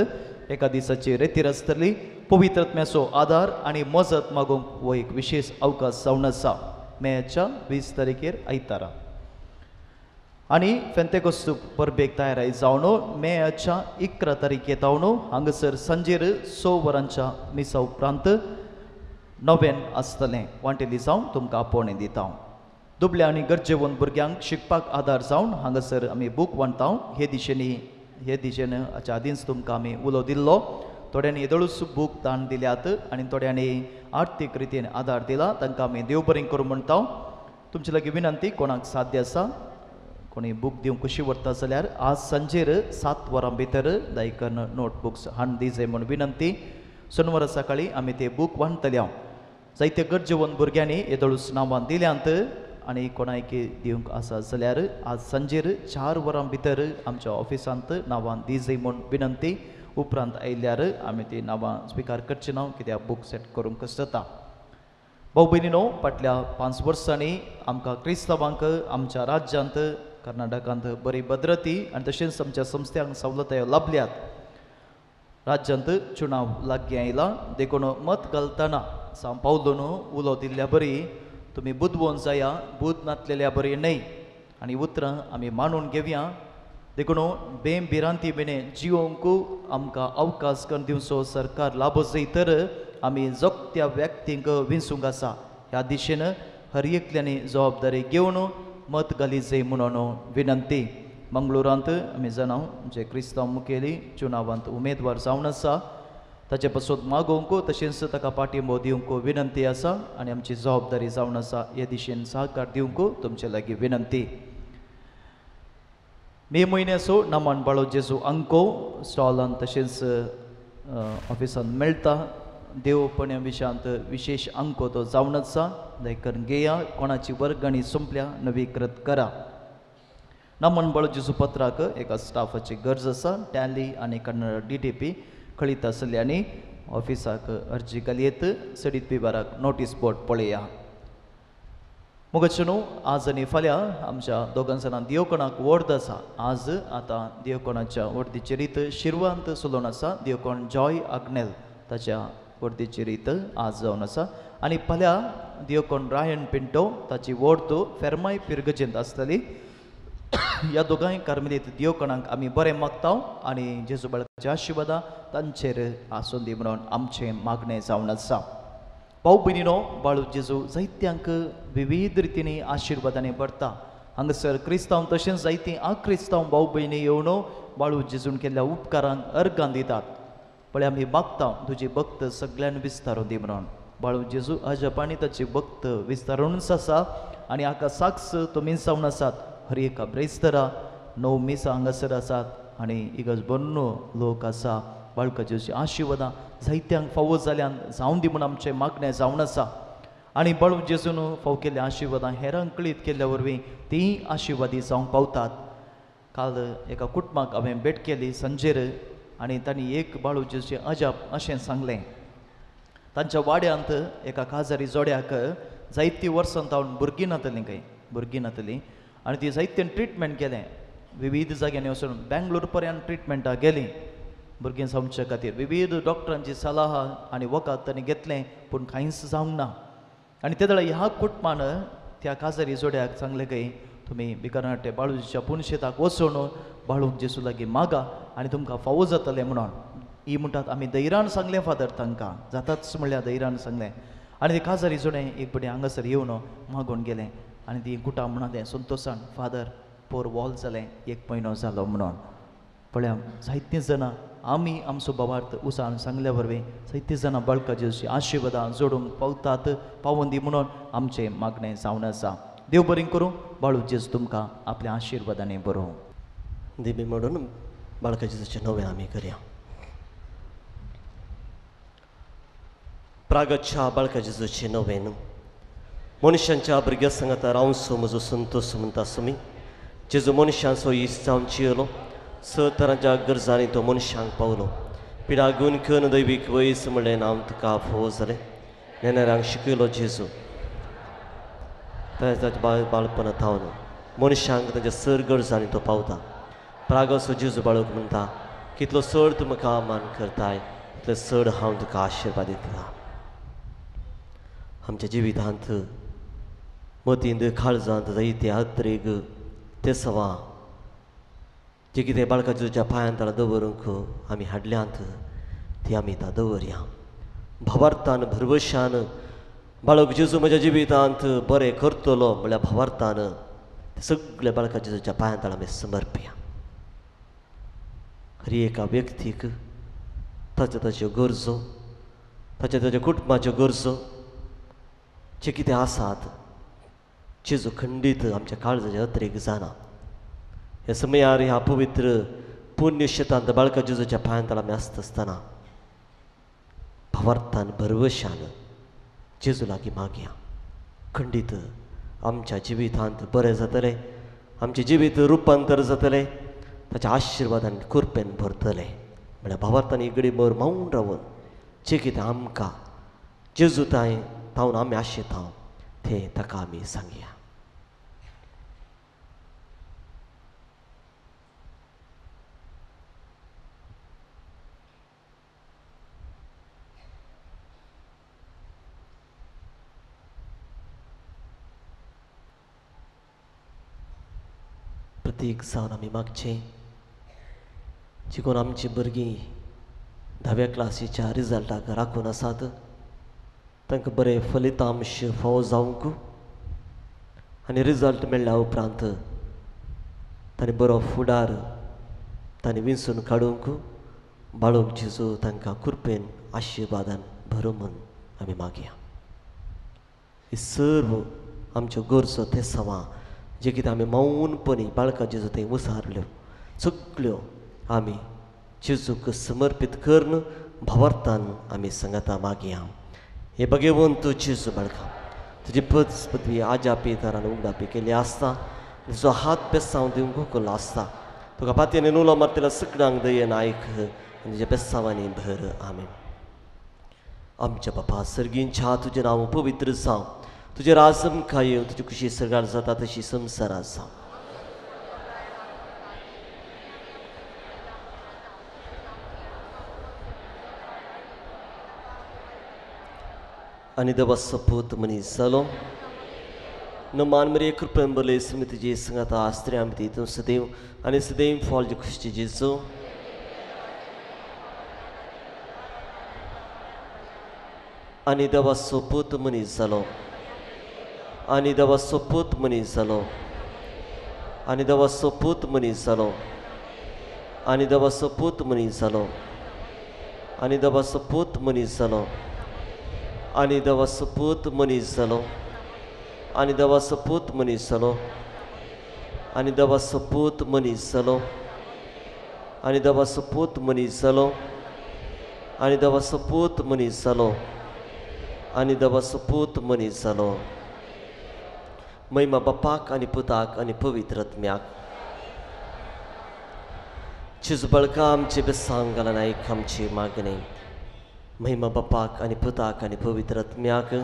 S5: एका दिसाची रेतीर आसतली. पवित्र आत्म्याचो आदार आनी मजत मागूंक हो एक विशेष अवकाश जावन आसा मेच्या 20 तारखेर आयतारा. आनी पेंतेकोस्त परबेक तयाराय जावन मेच्या 11 तारखेर हांगासर सांजेर 6 वरांच्या मिसा उपरांत नवेन आसतलें. वांटेली जावन तुमकां आपोवणें दिता. दुबळ्या आनी गरजेवंत भुरग्यांक शिकपाक आदार जावन हांगासर आमी बूक वांटता. हे दिशेन हाच्या आदींच तुमकां आमी उलो दिल्लो. थोड्यांनी येदळूच बूक दान दिल्यात आनी थोड्यांनी आर्थीक रितीन आदार दिला. तांकां आमी देव बरें करूं म्हणटा. तुमचे लागीं विनंती कोणाक साध्य आसा कोणी बूक दिवंक कशी व्हरता जाल्यार आज सांजेर 7 वरां भितर दायकन नोटबुक्स हाडून दिजे म्हूण विनंती. सोनवारा सकाळी आमी ते बूक वांटतल्या. जायते गरजेवंत भुरग्यांनी येदळूच नांवां दिल्यांत आनी कोणायकी दिवंक आसा जाल्यार आज सांजेर 4 वरां भितर आमच्या ऑफिसांत नांवां दिजे म्हूण विनंती. उपरांत आयल्यार आमी ती नांवां स्विकार करची ना कित्याक बूक सेट करूंक जाता. भाऊ भयणीनो, फाटल्या 5 वर्सांनी आमकां क्रिस्तांवांक आमच्या राज्यांत कर्नाटकांत बरी भद्रती आनी तशेंच आमच्या संस्थांक सवलतायो लाभल्यात. राज्यांत चुनाव लागीं आयला देखून मत घालतना सावन पावलो न्हू उलो दिल्ल्या बरी तुमी बुदवून जाया बूद नातलेल्या बरी न्हय आनी उतरां आमी मानून घेवया देखून बेभिरांती मेने जिवोंक आमकां अवकाश करून दिवचो सरकार लाभ जाय तर आमी जोगत्या व्यक्तींक विंसूंक आसा ह्या दिशेन हर एकल्यानी जबाबदारी घेवन मत घाली जाय म्हणून विनंती मंगळुरांत आमी जाणा जे क्रिस्तांव मुखेली चुनावांत उमेदवार जावन आसा ताचे पासून मागोवंक तशेंच ताका पाठिंबो दिवंक विनंती आसा आनी आमची जबाबदारी जावन आसा हे दिशेन सहकार दिवंक तुमचे लागीं विनंती मे म्हयन्याचो नामान बाळो जेजू अंको स्टॉलान तशेंच ऑफिसान मेळटा देवपण्या विशयांत विशेष अंको तो जावन आसा देखून घेया कोणाची वर्गणी संपल्या नवीकृत करा नामन बाळो जेजू पत्राक एका स्टाफाची गरज आसा टॅली आनी कन्नड DTP कळीत आसल्यांनी ऑफिसाक अर्जी घालयेत सडीत बिबाराक नोटीस बोर्ड पळया मुगच्छ न्हू आज आनी फाल्यां आमच्या दोगां जाणां दिवकोणाक वर्द आसा आज आतां दिवकोणाच्या वर्दीची रीत शिरवांत सुलोवन आसा दिवकोण जॉय आग्नेल ताच्या वर्दीची रीत आज जावन आसा आनी फाल्यां दिवकोण रायन पिंटो ताची वर्द फेर्माय पिरगजेंत आसतली ह्या दोगांय कार्मेलीत दिवकोणांक आमी बरें मागतांव आनी जेजू बाळकाच्या आशिर्वादा तांचेर आसूं दी म्हणून आमचें मागणें जावन आसा भाऊ भयणीनो बाळू जेजू जायत्यांक विविध रितींनी आशिर्वादांनी भरता हांगासर क्रिस्तांव तशेंच जायतीं अक्रिस्तांव भाऊ भयणी येवन बाळू जेजून केल्ल्या उपकारांक अर्गां दितात पळय आमी मागता तुजी भक्त सगळ्यांक विस्तारून दी म्हणून बाळू जेजू अजपानी ताची भक्त विस्तारूनच आसा आनी हाका साक्ष तो मिसावन आसात हर एका ब्रेस्तरा 9 मिसां हांगासर आसात आनी इगज बन्नो लोक आसा बाळका जेजूची आशिर्वादां जायत्यांक फावो जाल्यान जावन दी म्हणून आमचें मागणें जावन आसा आनी बाळू जेजून फाव केल्ल्या आशिर्वादां हेरांक कळीत केल्ल्या वरवीं तीं आशिर्वादी जावंक पावतात काल एका कुटुंबाक हांवें भेट केली संजेर आनी तांणी एक बाळू जेजूचें अजाप अशें सांगलें तांच्या वाड्यांत एका काजारी जोड्याक जायतीं वर्सां जावन भुरगीं नातलीं आनी ती जायत्यान ट्रिटमेंट केलें विविध जाग्यांनी वचून बेंगलोर पर्यंत ट्रिटमेंटाक गेलीं भुरगीं जावचे खातीर विविध डॉक्टरांची सलाह आनी वखद तांणी घेतलें पूण कांयच जावंक ना आनी ते वेळार ह्या कुटुंबान त्या काजारी जोड्याक सांगलें की तुमी बिकरनाटे बाळूच्या पुणशेताक वचून बाळूक जेजू लागीं मागा आनी तुमकां फावो जातलें म्हणून ही म्हणटात आमी धैर्यान सांगलें फादर तांकां जाताच म्हणल्यार धैर्यान सांगलें आनी ते काजारी जोडें एक बडें हांगासर येवन मागून गेलें आनी ती गुटां म्हणालें संतोशान फादर पोर वॉल जालें 1 म्हयनो जालो म्हणून पळया जायतीं जाणां आमी आमचो भावार्थ उसान सांगल्या वरवीं जायतीं जाणां बाळका जेजूची आशिर्वादां जोडूंक पावतात पावोवन दी म्हणून आमचें मागणें जावन आसा देव बरें करूं बाळू जेजू तुमकां आपल्या आशिर्वादांनी बरों
S2: दिबी म्हणून बाळका जेजूचें नवें आमी करया प्रागतच्या बाळका जेजूचें नवें मनशांच्या भुरग्या सांगात रावसो म्हजो संतोश म्हणटा सुमी जेजू मनशांचो इश्ट जावन जियेलो 6 तरांच्या गरजांनी तो मनशांक पावलो पिडा घेवन खन दैवीक वयस म्हणलें नांव तुका फोव जालें नेनेरांक शिकयलो जेजू ताच्या बाळपणांत थावन मनशांक ताच्या 6 गरजांनी तो पावता प्रागसो जेजू बाळूक म्हणटा कितलो चड तूं म्हाका मान करताय तितले चड हांव तुका आशिर्वाद दिता आमच्या जिवितांत मतींत काळजांत जायते आत्रेक ते सवा जे कितें बाळका जेजूच्या पांयां तळा दवरूंक आमी हाडल्यांत ती आमी ता दवरया भावार्थान भरवशान बाळक जेजू म्हज्या जिवितांत बरें करतलो म्हळ्यार भावार्थान ते सगळे बाळका जेजूच्या पांयां तळा आमी समर्पया हर एका व्यक्तीक ताच्यो गरजो ताच्या कुटुंबाच्यो गरजो जे कितें आसात जेजू खंडीत आमच्या काळजाचे अत्रेक जाना ह्या समयार ह्या पवित्र पुण्य शेतांत बाळका जेजूच्या पांयां तळा आमी आसता आसतना भावार्थान भरवशान जेजू लागीं मागया खंडीत आमच्या जिवितांत बरें जातलें आमचें जिवीत रुपांतर जातलें ताच्या आशिर्वादान कृपेन भरतलें म्हळ्यार भावार्थान एक घडीभर मौन रावन जें कितें आमकां जेजू तावन आमी आशेता तें ताका आमी सांगया प्रत्येक जावन आमी मागचें जी कोण आमची भुरगीं 10व्या क्लासीच्या रिजल्टाक राखून आसात तांकां बरें फलितांश फावो जावंक आनी रिजल्ट मेळ्ळ्या उपरांत तांणी बरो फुडार तांणी विंचून काडूंक बाळूक जेजू तांकां कृपेन आशिर्वादान भरूं म्हूण आमी मागया. ही सर्व आमच्यो गरजो ते सवां जे कितें आमी मौनपणी बाळका जेजू थंय उसारल्यो सगल्यो आमी जेजूक समर्पीत करून भावार्थान आमी सांगता मागया. हे भगवंत जेजू बाळका तुजी पदवी आजा पितारान उगडापी केली आसता तुजो हात बेसांव दिवंक हुकलो आसता तुका पातयेन नुलो मारतेल्या सगळ्यांक दयेन आयक आनी तुज्या बेसांवांनी भर. आमीन. आमच्या बापा सर्गींच्या तुजें नांव पवित्र जावं तुजें राजमकाय येवं तुजी खुशी सगळ्यार जाता तशी संवसारांत जावं. आनी देवा सपूत मनीस जालो न मान मरे कृपेन बरले स्मित तुजे संगता आस्त्रे आमी तितून सदैव आनी सदैव फॉल जी खुशी जेजू आनी देवा सोपूत मनीस जालो आनी देवा सोपूत मनीस जालो आनी देवा सोपूत मनीस जालो आनी देवा सोपूत मनीस जालो आनी देवा सोपूत मनीस जालो आनी देवा सोपूत मनीस जालो आनी देवा सोपूत मनीस जालो आनी देवा सोपूत मनीस जालो आनी देवा सोपूत मनीस जालो आनी देवा सोपूत मनीस जालो आनी देवा सोपूत मनीस जालो. महिमा बापाक आनी पुताक आनी पवित्र आत्म्याक. जेजू बाळका आमचे बेसांग घालन आयक आमची मागणी. महिमा बापाक आनी पुताक आनी पवित्र आत्म्याक.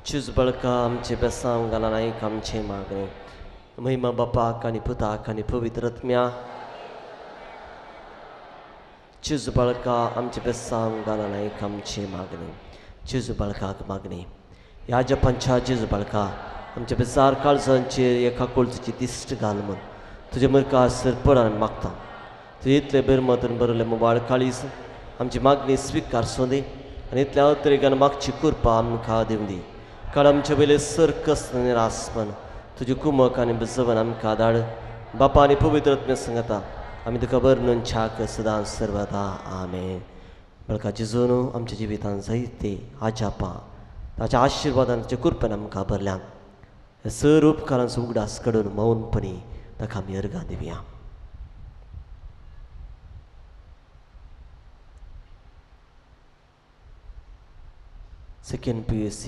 S2: जेजू बाळका आमचे बेसांग घालन आयक आमची मागणी. महिमा बापाक आनी पुताक आनी पवित्र आत्म्याक. जेजू बाळका आमचे बेसांग घालन आयक आमची मागणी. जेजू बाळकाक मागणी. ह्या जपांच्या जेजू बाळका आमच्या बेजार काळजांचेर एका कोळचेची दिश्ट घाल म्हूण तुजे मुखार सरपणान मागता. तुजे इतले बेरमतून बरयले मोबाळ काळीज आमची मागणी स्विकारसूं दी आनी इतल्या अतरेकान मागची कृपा आमकां दिवं दी. काळ आमचे वयले सर्कस निरासपण तुजे कुमक आनी बुजवण आमकां धाड. बापा आनी पवित्र आत्म्या सांगता आमी तुका वर्णन छाक सदांच सर्वदा. आमेन. बाळका जेजून आमच्या जिवितांत जायते आजापां ताच्या आशिर्वादान ताच्या कृपेन आमकां भरल्यान हे सर्व उपकारांचो उगडास काडून मौनपणी ताका आमी अर्गां दिवया. सेकंड PUC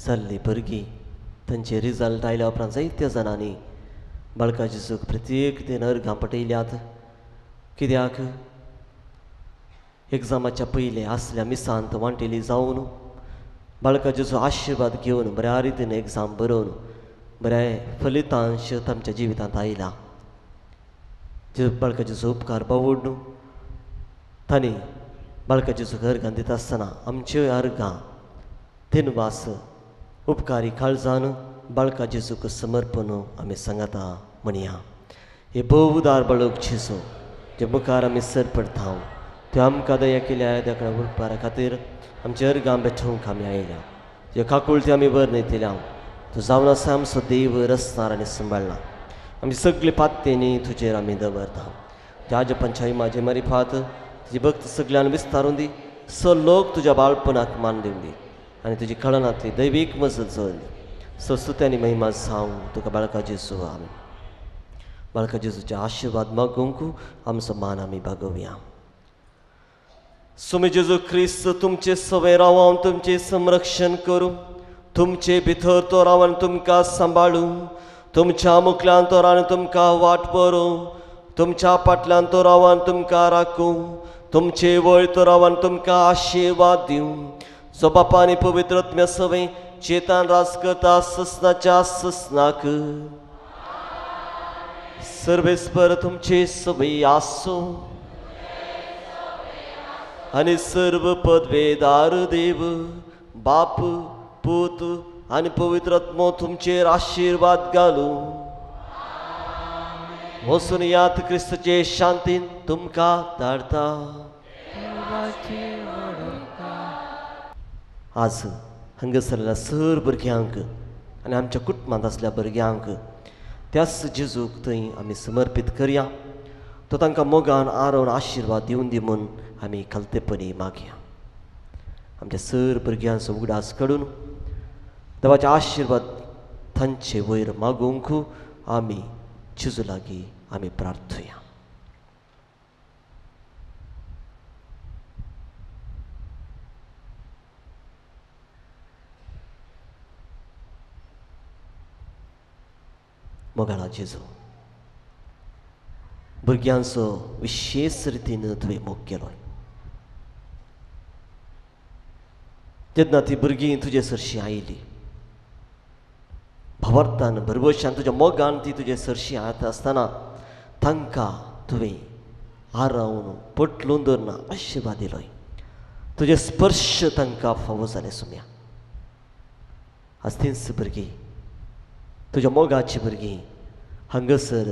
S2: जाल्ली भुरगीं तांचे रिजल्ट आयल्या उपरांत जायत्या जाणांनी बाळका जेजूक प्रत्येक दिन अर्गां पटयल्यात. कित्याक एग्जामाच्या पयले आसल्या मिसांत वांटेली जावन बाळका जेजू आशिर्वाद घेवन बऱ्या रितीन एग्जाम बरोवन बरें फलितांश तांच्या जिवितांत आयला. बाळका जेजू उपकार बावडूं तांणी बाळका जेजूक अर्गां दिता आसतना आमच्यो अर्गां तिनवास उपकारी काळजान बाळका जेजूक समर्पण आमी सांगता म्हणया. हे भोव उदार बाळक जेजू जे मुखार आमी सरपडता त्यो आमकां दया केल्या त्या उपकारा खातीर आमचे अर्गां बेठोवंक आमी आयल्या. जे काकुळटी आमी बर न्हयतल्या तूं जावन आसा आमचो देव रचणार आनी सांबाळना. आमची सगळी पात्तेनी तुजेर आमी दवरता. ज्या जपांच्या म्हाजे मारिफात तुजी भक्त सगळ्यान विस्तारून दी. लोक तुज्या बाळपणाक मान दिवन दी आनी तुजी कळनांतली दैवीक मजत जोड दी. स्तुत्यानी महिमा जावं तुका बाळका जेजू. आमी बाळका जेजूचे आशिर्वाद मागूंक आमचो मान आमी भागोवया. सुमी जेजू ख्रिस्त तुमचे सवय रावन तुमचे संरक्षण करूं. तुमचे भितर तो रावन तुमकां सांबाळूं. तुमच्या मुखल्यान तो रावन तुमकां वाट बरों. तुमच्या फाटल्यान तो रावन तुमकां राखूं. तुमचे वळ तो रावन तुमकां आशिर्वाद दिवं. जो बापा आनी पवित्र आत्म्या सवय चेतान रास करता ससनाच्या ससनाक. सर्वेस्पर तुमचे सवय आसो आनी सर्व पदवेदार देव बाप पूत आनी पवित्र आत्मो तुमचेर आशीर्वाद घालू वचून यात क्रिस्तचे शांतीन तुमकां धाडटा आज हांगासरल्या सर भुरग्यांक आनी आमच्या कुटुंबांत आसल्या भुरग्यांक त्याच जेजूक थंय आमी समर्पीत करया तो तांकां मोगान आरोवन आशिर्वाद दिवन दी म्हूण आमी खलतेपणी मागया आमच्या सर भुरग्यांचो उगडास काडून देवाचे आशिर्वाद तांचे वयर मागूंक आमी जेजू लागीं आमी प्रार्थुया मोगाळा जेजू भुरग्यांचो विशेष रितीन तुवें मोग केलोय जेन्ना ती भुरगीं तुजे सरशी आयलीं भावार्थान भरवशान तुज्या मोगान ती तुजे सरशी आयत आसतना तांकां तुवें आरावन पटलून धरना आशिर्वाद दिलोय तुजे स्पर्श तांकां फावो जाले सुम्या आज तींच भुरगीं तुज्या मोगाची भुरगीं हांगासर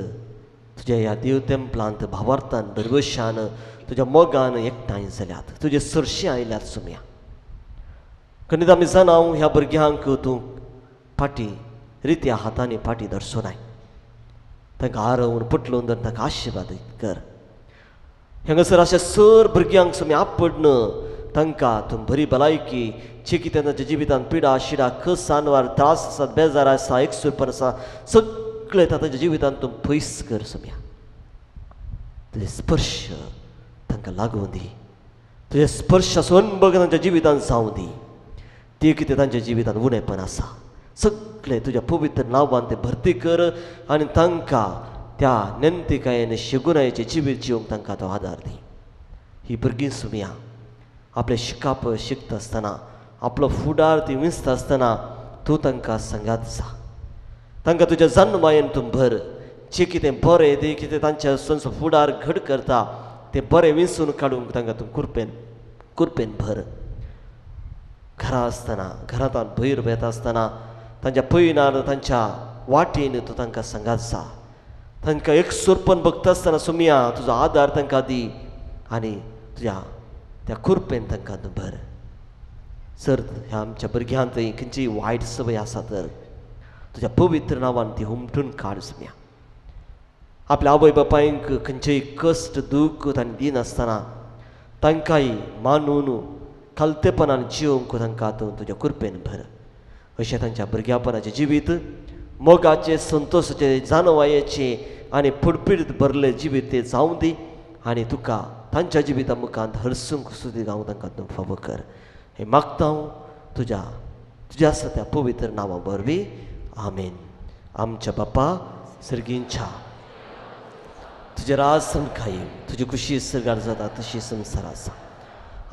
S2: तुज्या ह्या देव तेंपलांत भावार्थान भरवशान तुज्या मोगान एकठांय जाल्यात तुजे सरशी आयल्यात सुम्या खंडीत आमी जाणाव ह्या भुरग्यांक तूं फाटी रित्या हातांनी फाटी धरचो नाय तांकां आरवून पटलून धरून तांकां आशिर्वादीत कर हांगासर अशा सर भुरग्यांक सुमी आपडन तांकां तूं बरी भलायकी जे कितें तांच्या जिवितांत पिडा शिडा खस सांवार त्रास आसात बेजार आसा एकसुरपण आसा सगळें तांच्या जिवितांत तूं पयस कर सुम्या तुजे स्पर्श तांकां लागूं दी तुजे स्पर्शाचो अनुभव तांच्या जिवितांत जावं दी ती कितें तांच्या जिवितांत उणेपण आसा सगळें तुज्या पवित्र नांवान तें भरती कर आनी तांकां त्या नेमतेकायेन शेगुनायेचें जिवीत जिवंक तांकां तो आदार दी ही भुरगीं सुमिया आपलें शिकाप शिकता आसतना आपलो फुडार ती विंचता आसतना तूं तांकां सांगात जा तांकां तुज्या जन्मायेन तूं भर जें कितें बरें तें कितें तांच्या संचो फुडार घड करता तें बरें विंचून काडूंक तांकां तूं कुरपेन भर घरा आसतना घरांतल्यान भायर वेता आसतना तांच्या पयनार तांच्या वाटेन तूं तांकां सांगात जा तांकां एकसुरपण बगता आसतना सुमिया तुजो आदार तांकां दी आनी तुज्या त्या कुरपेन तांकां तूं भर जर ह्या आमच्या भुरग्यांत खंयचीय वायट संवय आसा तर तुज्या पवित्र नांवान ती हुमटून काड सुमिया आपल्या आवय बापायंक खंयचेय कश्ट दूख तांणी दिनासतना तांकांय मानून खलतेपणान जिवंक तांकां तूं तुज्या कुरपेन भर अशें तांच्या भुरग्यापणाचें जिवीत मोगाचें संतोशाचें जानवायेचें आनी फुडफिडीत भरलें जिवीत तें जावं दी आनी तुका तांच्या जिविता मुखांत हरसूंक सुद्दां गांव तांकां तूं फावो कर हें मागता हांव तुज्या आसा त्या पवित्र नांवा वरवीं आमेन आमच्या बापा सर्गींच्या तुजें राज समखायीम तुजी खुशी सर्गार जाता तशी संवसार आसा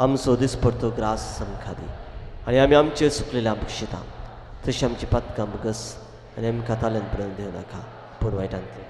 S2: आमचो दिसपडतो ग्रास समखा दी आनी आमी आमचेर सुकलेल्या बक्षिता तशी आमची पातकां बगस आनी आमकां ताल्यांत पर्यंत देव नाका पूण वायटांतली